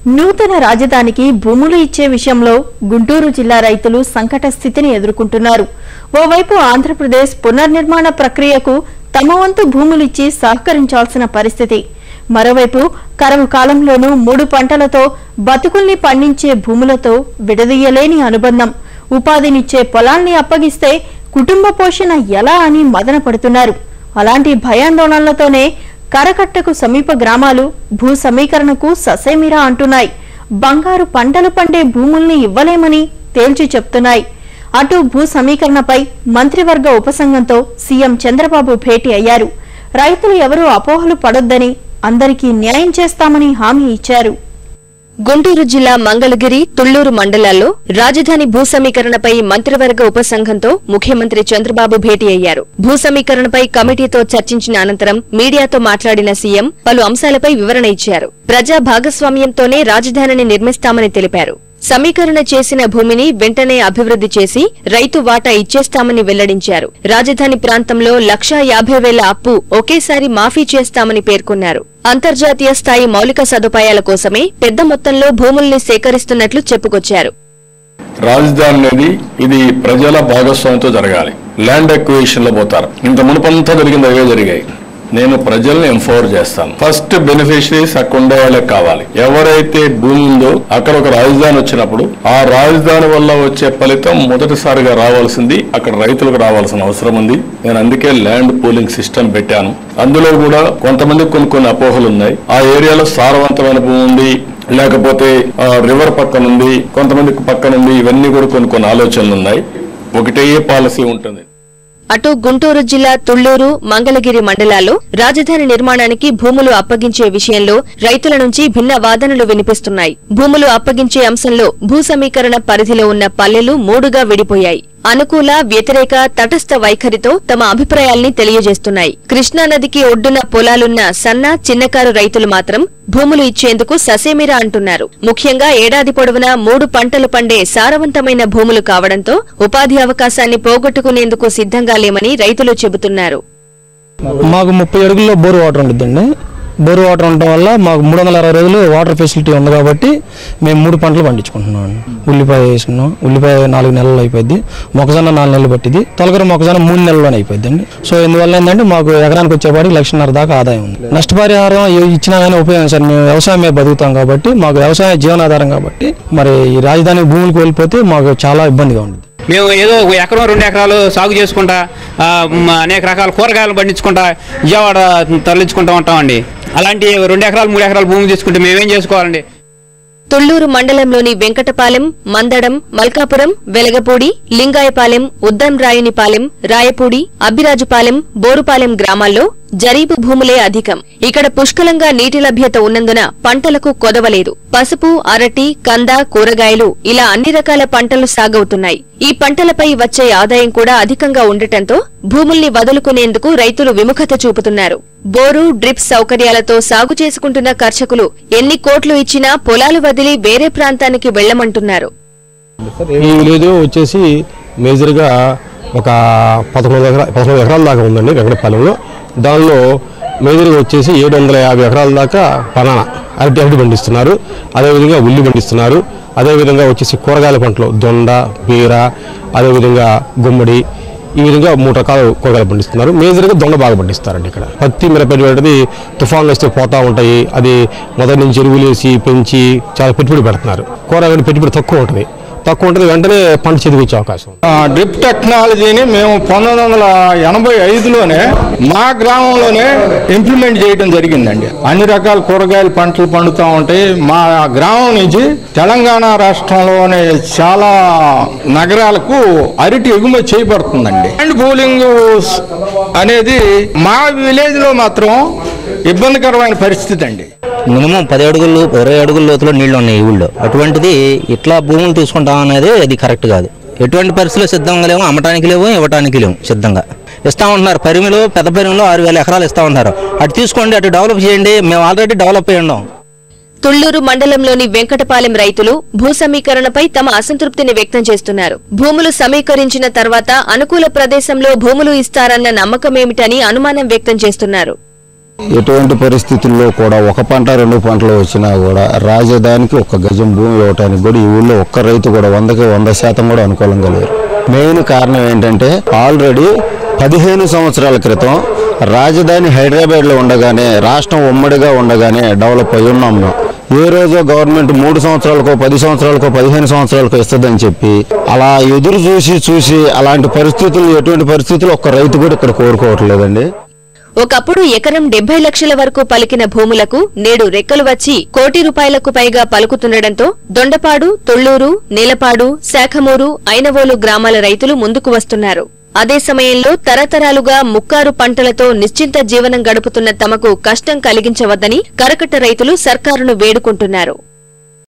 నూతన రాజధానికి భూములు ఇచ్చే విషయంలో గుంటూరు జిల్లా రైతులు సంకట స్థితిని ఎదుర్కొంటున్నారు. ఓవైపు ఆంధ్రప్రదేశ్ పునర్నిర్మాణ ప్రక్రియకు తమ వంతు భూములు ఇచ్చి సహకరించాల్సిన పరిస్థితి, మరోవైపు కరువు కాలంలోనూ 3 పంటలతో బతుకుల్ని పండించే భూములతో విడదీయలేని అనుబంధం, ఉపాధినిచ్చే పొలాల్ని అప్పగిస్తే కుటుంబ పోషణ ఎలా అని మదన పడుతున్నారు. అలాంటి భయాందోళనలతోనే కరకట్టకు సమీప గ్రామాలు భూ సమీకరణకు ససేమిరా అంటున్నాయి. బంగారు పంటలు పండే భూముల్ని ఇవ్వలేమని తేల్చి చెప్తున్నాయి. అటు భూ సమీకరణపై మంత్రివర్గ ఉపసంఘంతో సీఎం చంద్రబాబు భేటీ అయ్యారు. రైతులు ఎవరూ అపోహలు పడొద్దని, అందరికీ న్యాయం చేస్తామని హామీ ఇచ్చారు. గుంటూరు జిల్లా మంగళగిరి, తుళ్లూరు మండలాల్లో రాజధాని భూ సమీకరణపై మంత్రివర్గ ఉపసంఘంతో ముఖ్యమంత్రి చంద్రబాబు భేటీ అయ్యారు. భూ సమీకరణపై కమిటీతో చర్చించిన అనంతరం మీడియాతో మాట్లాడిన సీఎం పలు అంశాలపై వివరణ ఇచ్చారు. ప్రజా భాగస్వామ్యంతోనే రాజధానిని నిర్మిస్తామని తెలిపారు. సమీకరణ చేసిన భూమిని వెంటనే అభివృద్ది చేసి రైతు వాటా ఇచ్చేస్తామని వెల్లడించారు. రాజధాని ప్రాంతంలో 1,50,000 అప్పు ఒకేసారి మాఫీ చేస్తామని పేర్కొన్నారు. అంతర్జాతీయ స్థాయి మౌలిక సదుపాయాల కోసమే పెద్ద మొత్తంలో భూముల్ని సేకరిస్తున్నట్లు చెప్పుకొచ్చారు. రాజధాని అనేది ఇది ప్రజల భాగస్వామ్యంతో జరగాలి. ల్యాండ్ అక్విజిషన్ లో పోతారు. ఇంత మునుపంతా జరిగింది అవే జరిగాయి. నేను ప్రజల్ని ఎంపవర్ చేస్తాను. ఫస్ట్ బెనిఫిషరీస్ అక్కడ ఉండే వాళ్ళకి కావాలి. ఎవరైతే భూమి ఉందో అక్కడ ఒక రాజధాని వచ్చినప్పుడు ఆ రాజధాని వల్ల వచ్చే ఫలితం మొదటిసారిగా రావాల్సింది అక్కడ రైతులకు రావాల్సిన అవసరం ఉంది. నేను అందుకే ల్యాండ్ పూలింగ్ సిస్టమ్ పెట్టాను. అందులో కూడా కొంతమంది కొన్ని అపోహలు ఉన్నాయి. ఆ ఏరియాలో సారవంతమైన భూమి ఉంది, లేకపోతే రివర్ పక్కన ఉంది, కొంతమంది పక్కన ఉంది. ఇవన్నీ కూడా కొన్ని ఆలోచనలు ఉన్నాయి. ఒకటే పాలసీ ఉంటుంది. అటు గుంటూరు జిల్లా తుళ్లూరు, మంగళగిరి మండలాల్లో రాజధాని నిర్మాణానికి భూములు అప్పగించే విషయంలో రైతుల నుంచి భిన్న వాదనలు వినిపిస్తున్నాయి. భూములు అప్పగించే అంశంలో భూ సమీకరణ పరిధిలో ఉన్న పల్లెలు 3గా విడిపోయాయి. అనుకూల, వ్యతిరేక, తటస్థ వైఖరితో తమ అభిప్రాయాల్ని తెలియజేస్తున్నాయి. కృష్ణానదికి ఒడ్డున పొలాలున్న సన్న, చిన్నకారు రైతులు మాత్రం భూములు ఇచ్చేందుకు ససేమిరా అంటున్నారు. ముఖ్యంగా ఏడాది పొడవునా 3 పంటలు పండే సారవంతమైన భూములు కావడంతో ఉపాధి అవకాశాన్ని పోగొట్టుకునేందుకు సిద్ధంగా లేమని రైతులు చెబుతున్నారు. మాకు 30 అడుగుల్లో బోరు వాటర్ ఉంటుందండి. బోరు వాటర్ ఉండటం వల్ల మాకు 360 రోజులు వాటర్ ఫెసిలిటీ ఉంది కాబట్టి మేము 3 పంటలు పండించుకుంటున్నాం. ఉల్లిపాయ వేసుకున్నాం. ఉల్లిపాయ 4 నెలలు అయిపోద్ది. మొక్కజొన్న 4 నెలలు పట్టింది. తొలకర మొక్కజొన్న 3 నెలల్లోనే అయిపోద్ది అండి. సో ఇందువల్ల ఏంటంటే మాకు ఎకరానికి వచ్చేపాటికి 1,50,000 దాకా ఆదాయం ఉంది. నష్టపరిహారం ఇచ్చినా కానీ ఉపయోగం సార్. మేము వ్యవసాయమే బతుకుతాం కాబట్టి మాకు వ్యవసాయ జీవనాధారం కాబట్టి మరి ఈ రాజధాని భూములు కోల్పోతే మాకు చాలా ఇబ్బందిగా ఉంది. మేము ఏదో 1 ఎకరం 2 ఎకరాలు సాగు చేసుకుంటా అనేక రకాల కూరగాయలు పండించుకుంటా విజయవాడ తరలించుకుంటా ఉంటామండి. అలాంటి 2 ఎకరాలు 3 ఎకరాల భూమి తీసుకుంటే మేమేం చేసుకోవాలండి? తుళ్లూరు మండలంలోని వెంకటపాలెం, మందడం, మల్కాపురం, వెలగపూడి, లింగాయపాలెం, ఉద్దంరాయునిపాలెం, రాయపూడి, అబ్బిరాజుపాలెం, బోరుపాలెం గ్రామాల్లో జరీబు భూములే అధికం. ఇక్కడ పుష్కలంగా నీటి లభ్యత ఉన్నందున పంటలకు కొదవలేదు. పసుపు, అరటి, కంద, కూరగాయలు ఇలా అన్ని రకాల పంటలు సాగవుతున్నాయి. ఈ పంటలపై వచ్చే ఆదాయం కూడా అధికంగా ఉండటంతో భూముల్ని వదులుకునేందుకు రైతులు విముఖత చూపుతున్నారు. బోరు, డ్రిప్ సౌకర్యాలతో సాగు చేసుకుంటున్న కర్షకులు ఎన్ని కోట్లు ఇచ్చినా పొలాలు వదిలి వేరే ప్రాంతానికి వెళ్లమంటున్నారు. ఈ విలేజ్ వచ్చేసి మేజర్గా ఒక 11 ఎకరాల దాకా ఉందండి వెంకటపాలెంలో. దానిలో మేజర్గా వచ్చేసి 750 ఎకరాల దాకా బనానా అరటి పండిస్తున్నారు. అదేవిధంగా ఉల్లి పండిస్తున్నారు. అదేవిధంగా వచ్చేసి కూరగాయల పంటలు దొండ, బీర, అదేవిధంగా గుమ్మడి, ఈ విధంగా 3 రకాల కూరగాయలు పండిస్తున్నారు. మేజర్గా దొండ బాగా పండిస్తారండి. ఇక్కడ పత్తి, మిరపది తుఫాన్లు వస్తే పోతా ఉంటాయి. అది మొదటి నుంచి ఎరువులు వేసి పెంచి చాలా పెట్టుబడి పెడుతున్నారు. కూరగాయలు పెట్టుబడి తక్కువ ఉంటుంది. వెంటనే పంట చేతికొచ్చే అవకాశం. డ్రిప్ టెక్నాలజీని మేము 1985లోనే మా గ్రామంలోనే ఇంప్లిమెంట్ చేయడం జరిగిందండి. అన్ని రకాల కూరగాయల పంటలు పండుతూ ఉంటాయి. మా గ్రామం నుంచి తెలంగాణ రాష్ట్రంలోనే చాలా నగరాలకు అరటి ఎగుమతి చేయబడుతుందండి. ల్యాండ్ పూలింగ్ అనేది మా విలేజ్ లో మాత్రం ఇబ్బందికరమైన పరిస్థితి అండి. మినిమం 10 అడుగులు 20 అడుగుల లోతులో నీళ్లు ఉన్నాయి ఈ ఊళ్ళో. అటువంటిది ఇట్లా భూములు తీసుకుంటాం అనేది అది కరెక్ట్ కాదు. ఎటువంటి పరిస్థితుల్లో సిద్ధంగా లేవు, అమ్మటానికి లేవు, ఇవ్వటానికి లేవు. సిద్ధంగా ఇస్తామంటున్నారు. పరిమిలో పెద్ద పరిమిలో 6,000 ఎకరాలు ఇస్తామంటున్నారు. అటు తీసుకోండి, అటు డెవలప్ చేయండి. మేము ఆల్రెడీ డెవలప్ అయ్యి ఉన్నాం. తుళ్లూరు మండలంలోని వెంకటపాలెం రైతులు భూ సమీకరణపై తమ అసంతృప్తిని వ్యక్తం చేస్తున్నారు. భూములు సమీకరించిన తర్వాత అనుకూల ప్రదేశంలో భూములు ఇస్తారన్న నమ్మకమేమిటని అనుమానం వ్యక్తం చేస్తున్నారు. ఎటువంటి పరిస్థితుల్లో కూడా ఒక పంట 2 పంటలు వచ్చినా కూడా రాజధానికి ఒక గజం భూమి ఇవ్వటానికి కూడా ఈ ఊళ్ళో ఒక్క రైతు కూడా 100కి 100% కూడా అనుకూలంగా లేరు. మెయిన్ కారణం ఏంటంటే ఆల్రెడీ 15 సంవత్సరాల క్రితం రాజధాని హైదరాబాద్లో ఉండగానే రాష్ట్రం ఉమ్మడిగా ఉండగానే డెవలప్ అయి ఉన్నాం. ఏ రోజో గవర్నమెంట్ 3 సంవత్సరాలకో 10 సంవత్సరాలకో 15 సంవత్సరాలకో ఇస్తుందని చెప్పి అలా ఎదురు చూసి అలాంటి పరిస్థితులు ఎటువంటి పరిస్థితులు ఒక్క రైతు కూడా ఇక్కడ కోరుకోవట్లేదండి. ఒకప్పుడు ఎకరం 70 లక్షల వరకు పలికిన భూములకు నేడు రెక్కలు వచ్చి ₹1 కోటి పైగా పలుకుతుండటంతో దొండపాడు, తుళ్లూరు, నీలపాడు, శాఖమూరు, ఐనవోలు గ్రామాల రైతులు ముందుకు వస్తున్నారు. అదే సమయంలో తరతరాలుగా ముక్కారు పంటలతో నిశ్చింత జీవనం గడుపుతున్న తమకు కష్టం కలిగించవద్దని కరకట్ట రైతులు సర్కారును వేడుకుంటున్నారు.